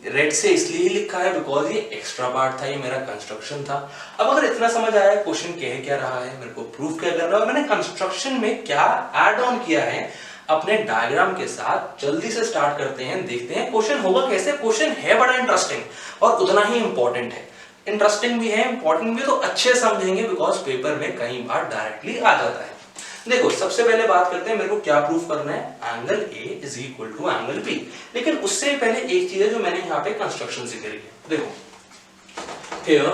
रेड से इसलिए लिखा है बिकॉज ये एक्स्ट्रा पार्ट था, ये मेरा कंस्ट्रक्शन था। अब अगर इतना समझ आया क्वेश्चन कह क्या रहा है, मेरे को प्रूव क्या करना है और मैंने कंस्ट्रक्शन में क्या ऐड ऑन किया है अपने डायग्राम के साथ, जल्दी से स्टार्ट करते हैं, देखते हैं क्वेश्चन होगा कैसे। क्वेश्चन है बड़ा इंटरेस्टिंग और उतना ही इंपॉर्टेंट है। इंटरेस्टिंग भी है, इंपॉर्टेंट भी, तो अच्छे समझेंगे बिकॉज पेपर में कई बार डायरेक्टली आ जाता है। देखो सबसे पहले बात करते हैं मेरे को क्या प्रूफ करना है, angle A is equal to angle B। लेकिन उससे पहले एक चीज है जो मैंने यहाँ पे कंस्ट्रक्शन से करी है। देखो here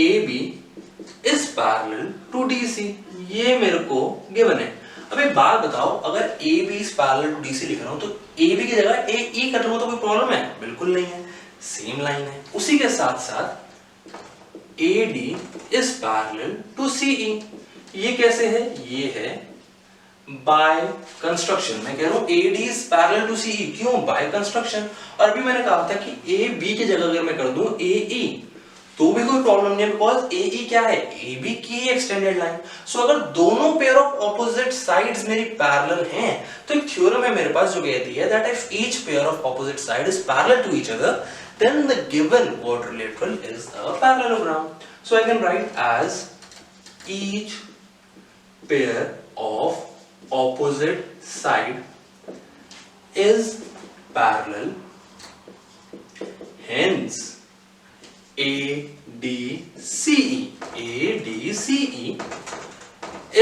AB is parallel to DC, ये मेरे को गिवन है। अब एक बात बताओ, अगर AB is parallel to DC लिख रहा हूं तो AB की जगह AE कर लूं तो कोई प्रॉब्लम है? बिल्कुल नहीं है, सेम लाइन है। उसी के साथ साथ AD is parallel to CE, ये कैसे है? ये है बाय कंस्ट्रक्शन। मैं कह रहा हूं AD is parallel to CE, क्यों? By construction. और अभी मैंने कहा था कि AB की जगह अगर मैं कर दूं AE तो भी कोई प्रॉब्लम नहीं है बिकॉज AE क्या है? AB की एक्सटेंडेड लाइन। सो अगर दोनों पेयर ऑफ ऑपोजिट साइड्स मेरी पैरेलल हैं तो एक थ्योरम है मेरे पास जो कहती है that if each pair of opposite side is parallel to each other then the given quadrilateral is a parallelogram. So I can write as each pair of opposite side is parallel, hence ADCE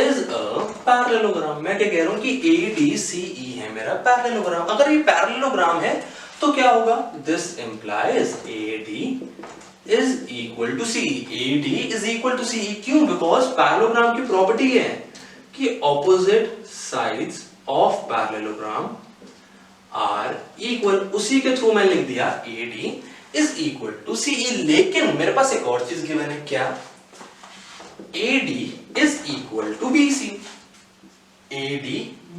is a parallelogram। मैं क्या कह रहा हूं कि ADCE है मेरा parallelogram. अगर ये पैरेललोग्राम है तो क्या होगा? This implies AD is equal to CE। AD is equal to CE क्यों? Because पैरेललोग्राम की प्रॉपर्टी है कि opposite sides of parallelogram are equal। उसी के थ्रू मैं लिख दिया AD is equal to CE। लेकिन मेरे पास एक और चीज गिवन है, क्या? AD is equal to BC। AD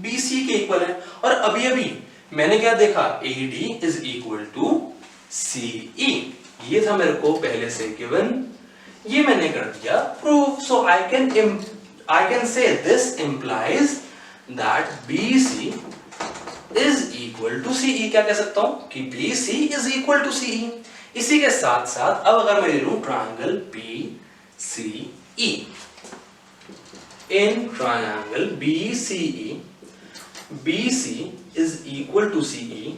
BC के इक्वल है और अभी अभी मैंने क्या देखा? AD is equal to CE, ये था मेरे को पहले से गिवन, ये मैंने कर दिया proof. So I can say this implies that BC is equal to CE। क्या कह सकता हूं कि BC is equal to CE। इसी के साथ साथ अब अगर मैं ले लूं triangle BCE, in triangle BCE, BC is equal to CE।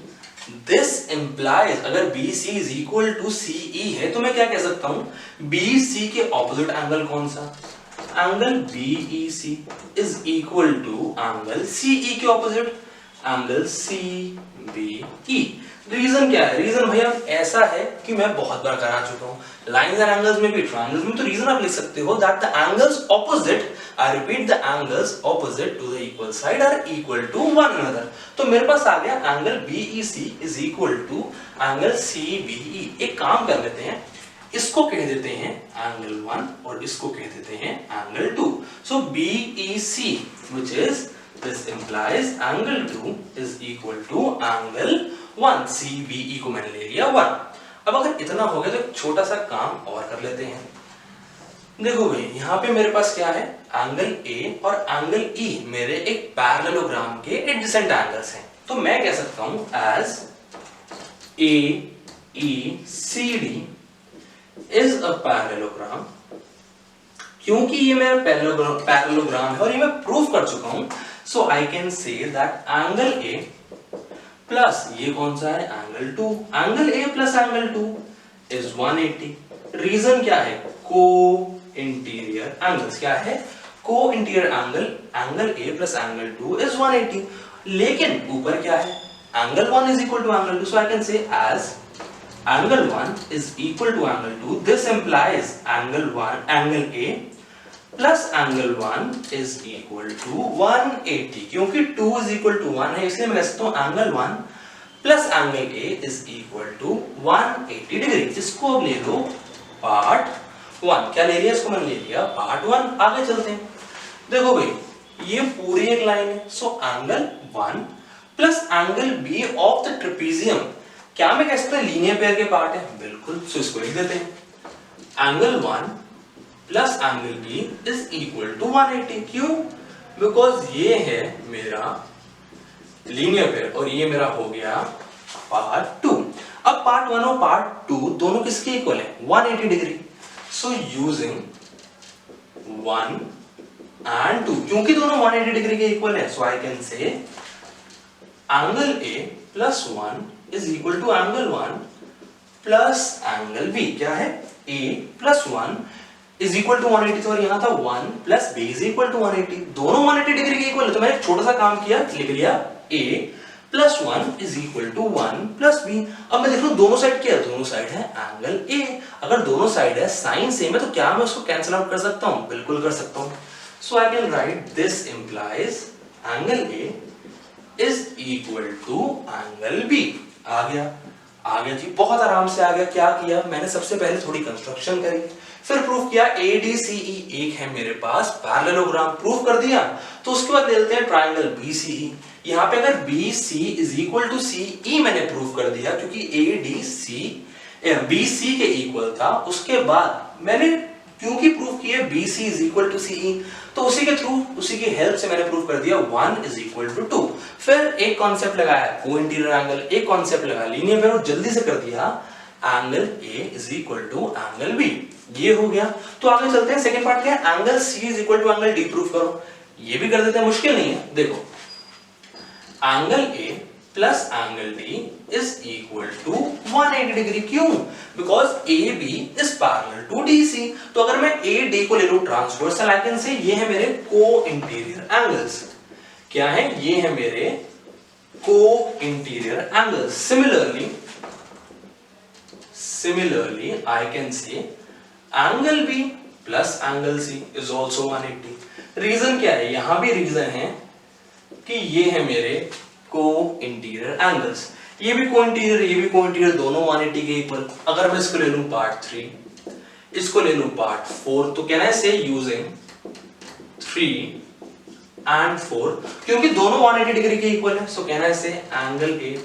This implies अगर BC is equal to CE है तो मैं क्या कह सकता हूं? BC के ऑपोजिट एंगल कौन सा? Angle BEC is equal to angle CE के ऑपोजिट एंगल CBE। रीजन क्या है? रीजन भैया ऐसा है कि मैं बहुत बार करा चुका हूं लाइंस एंड एंगल्स में भी, ट्रायंगल्स में। तो रीजन आप लिख सकते हो that the angles opposite, I repeat, the angles opposite to the equal side are equal to one another. तो मेरे पास आ गया angle BEC is equal to angle CBE। एक काम कर लेते हैं, इसको कह देते हैं एंगल 1 और इसको कह देते हैं angle 2। So BEC which is this implies angle 2 is equal to angle 1, CBE को मैंने ले लिया 1। अब अगर इतना हो गया तो एक छोटा सा काम और कर लेते हैं। देखो भाई यहाँ पे मेरे पास क्या है, एंगल A और एंगल E मेरे एक पैरेललोग्राम के एडजेसेंट एंगल्स हैं। तो मैं कह सकता हूं as AECD is a parallelogram. क्योंकि ये मेरा पैरेललोग्राम है और ये मैं प्रूव कर चुका हूं, so I can say that angle A plus ये कौन सा है, angle 2, angle A plus angle 2 is 180। Reason क्या है, को इंटीरियर एंगल्स। क्या है, co interior angle, angle A plus angle 2 is 180। लेकिन ऊपर क्या है, angle 1 is equal to angle 2, so I can say as angle 1 is equal to angle 2। This implies angle A plus angle 1 is equal to 180। क्योंकि 2 is equal to 1 है, इसलिए मैं कह सकता हूं angle 1 plus angle A is equal to 180 degree. इसको अब ले लो पार्ट 1। क्या ले लिया, इसको मैंने ले लिया पार्ट 1। आगे चलते हैं। देखो भाई ये पूरी एक लाइन है, so angle 1 plus angle B of the trapezium, क्या मैं कह सकता हूं लीनियर पेयर के पार्ट है, बिल्कुल। सो इसको लिख देते हैं, angle 1 plus angle B is equal to 180। क्यों, बिकॉज ये है मेरा लीनियर पेयर और ये मेरा हो गया पार्ट 2। अब पार्ट 1 और पार्ट 2 दोनों किसके इक्वल है, 180 डिग्री। सो यूजिंग 1 एंड 2, क्योंकि दोनों 180 डिग्री के इक्वल है, so I can say angle A plus 1 is equal to angle 1 plus angle B। क्या है, A plus 1 is equal to 180, और यहां था 1 plus B is equal to 180। दोनों 180 डिग्री के इक्वल है, तो मैंने एक छोटा सा काम किया, लिख लिया A plus 1 is equal to 1 plus B। अब मैं देख लूं दोनों साइड क्या है, दोनों साइड है एंगल A। अगर दोनों साइड है साइन सेम है, तो क्या मैं उसको कैंसिल आउट कर सकता हूं, बिल्कुल कर सकता हूं। So I can write this implies angle A is equal to angle B। आ गया जी, बहुत आराम से आ गया। क्या किया मैंने, सबसे पहले थोड़ी कंस्ट्रक्शन करी, फिर प्रूफ किया ADCE एक है मेरे पास पैरेललोग्राम, प्रूफ कर दिया। तो उसके बाद ले लेते हैं ट्रायंगल BCE। यहाँ पे अगर BC is equal to CE मैंने प्रूफ कर दिया, क्योंकि BC के इक्वल था। उसके बाद मैंने क्योंकि प्रूफ किया BC is equal to CE, तो उसी के थ्रू, उसी की हेल्प से मैंने प्रूफ कर दिया 1 इज इक्वल टू 2। फिर एक कॉन्सेप्ट लगाया को इंटीरियर एंगल, एक कॉन्सेप्ट लगाया लीनियर पेयर, और जल्दी से कर दिया angle A is equal to angle B। ये हो गया। तो आगे चलते हैं, सेकंड पार्ट क्या है, angle C is equal to angle D proof करो। ये भी कर देते हैं, मुश्किल नहीं है। देखो angle A plus angle D is equal to 180 degree. क्यों, because AB is parallel to DC। तो अगर मैं AD को ले लूं ट्रांसवर्सल, आई कैन से ये है मेरे को इंटीरियर एंगल्स। क्या है, ये है मेरे को interior angles. Similarly I can say angle B plus angle C is also 180। Reason क्या है, यहां भी रीजन है कि ये है मेरे को इंटीरियर एंगल्स, ये भी को इंटीरियर, ये भी को इंटीरियर, दोनों 180 के इक्वल। अगर मैं इसको ले लूं पार्ट 3, इसको ले लूं पार्ट 4, तो कहना है से यूजिंग 3 एंड 4, क्योंकि दोनों 180 डिग्री के इक्वल है। सो कहना है say angle A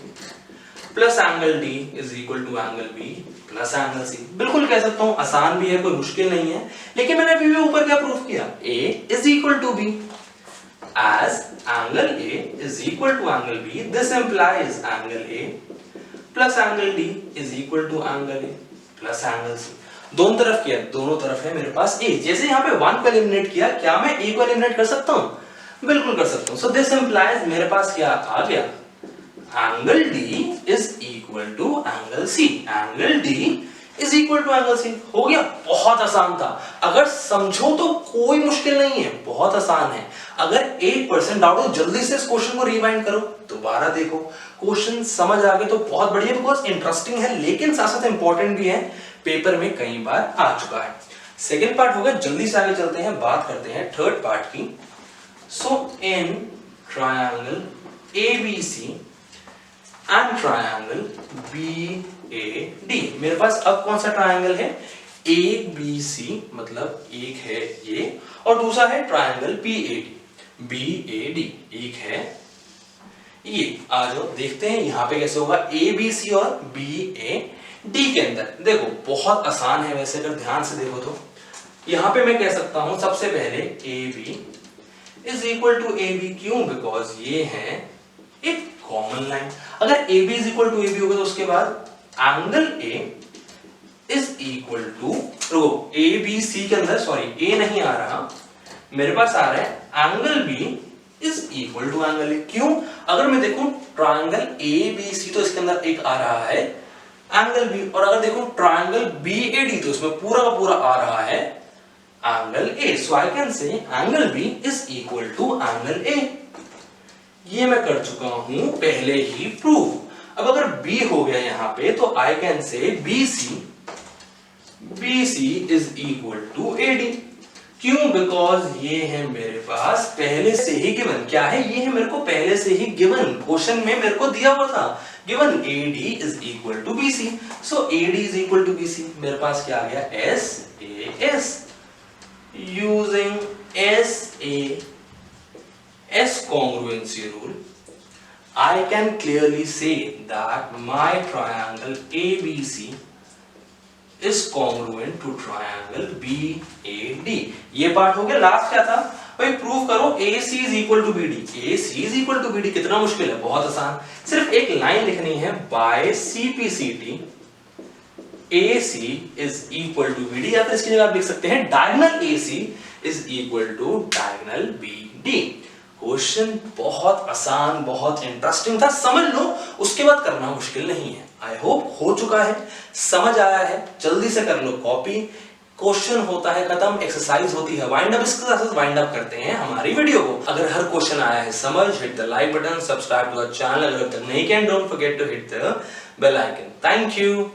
plus angle D is equal to angle B plus angle C। बिल्कुल कह सकता हूं, आसान भी है, कोई मुश्किल नहीं है। लेकिन मैंने अभी भी ऊपर क्या प्रूफ किया, A is equal to B as angle A is equal to angle B. This implies angle A plus angle D is equal to angle A plus angle C. दोनों तरफ किया, दोनों तरफ है मेरे पास A। जैसे यहाँ पे 1 को एलिमिनेट किया, क्या मैं A को एलिमिनेट कर सकता हूँ, बिल्कुल कर सकता हूँ। So this implies मेरे पास क्या आ गया, angle D is equal to angle C. Angle D is equal to angle C। हो गया, बहुत आसान था। अगर समझो तो कोई मुश्किल नहीं है, बहुत आसान है। अगर 1% डाउट हो जल्दी से इस क्वेश्चन को रिवाइंड करो, दोबारा देखो, क्वेश्चन समझ आ गए तो बहुत बढ़िया, बिकॉज इंटरेस्टिंग है, लेकिन साथ साथ इंपॉर्टेंट भी है, पेपर में कई बार आ चुका है। सेकेंड पार्ट होगा, जल्दी से आगे चलते हैं, बात करते हैं थर्ड पार्ट की। So in triangle ABC and triangle BAD, मेरे पास अब कौन सा ट्रायंगल है, ABC, मतलब एक है ये और दूसरा है ट्रायंगल BAD। BAD। एक है ये, आ जाओ देखते हैं यहाँ पे कैसे होगा ABC और BAD के अंदर। देखो बहुत आसान है वैसे, अगर ध्यान से देखो तो यहाँ पे मैं कह सकता हूं सबसे पहले AB is equal to AB। क्यों? बिकॉज ये है एक कॉमन लाइन। अगर AB is equal to AB होगा तो उसके बाद angle A is equal to, रुको ABC के अंदर सॉरी A नहीं आ रहा, मेरे पास आ रहा है angle B is equal to angle A। क्यों? अगर मैं देखूं ट्रायंगल ABC तो इसके अंदर एक आ रहा है एंगल B, और अगर देखूं ट्रायंगल BAD तो इसमें पूरा का पूरा आ रहा है angle A। So I can say angle B is equal to angle A। ये मैं कर चुका हूं पहले ही प्रूफ। अब अगर B हो गया यहां पे तो I can say BC is equal to AD। क्यों? बिकॉज ये है मेरे पास पहले से ही गिवन। क्या है? ये है मेरे को पहले से ही गिवन, क्वेश्चन में मेरे को दिया हुआ था given AD is equal to BC। So AD is equal to BC, मेरे पास क्या आ गया SAS। Using SAS congruency rule, I can clearly say that my triangle ABC is congruent to triangle BAD। ये पार्ट हो गया। Last क्या था भाई? प्रूव करो AC is equal to BD। AC is equal to BD कितना मुश्किल है? बहुत आसान। सिर्फ एक लाइन लिखनी है, by CPCT AC is equal to BD, या फिर इसकी जगह आप लिख सकते हैं diagonal AC is equal to diagonal BD। Question बहुत आसान, बहुत इंटरेस्टिंग था, समझ लो, उसके बाद करना मुश्किल नहीं है। आई होप हो चुका है, समझ आया है, जल्दी से कर लो कॉपी। क्वेश्चन होता है खत्म, एक्सरसाइज होती है वाइंड अप। इसके साथ वाइंड अप करते हैं हमारी वीडियो को। अगर हर क्वेश्चन आया है समझ, hit the like button, subscribe to the channel अगर अब तक नहीं किया, don't forget to hit the bell icon. Thank you.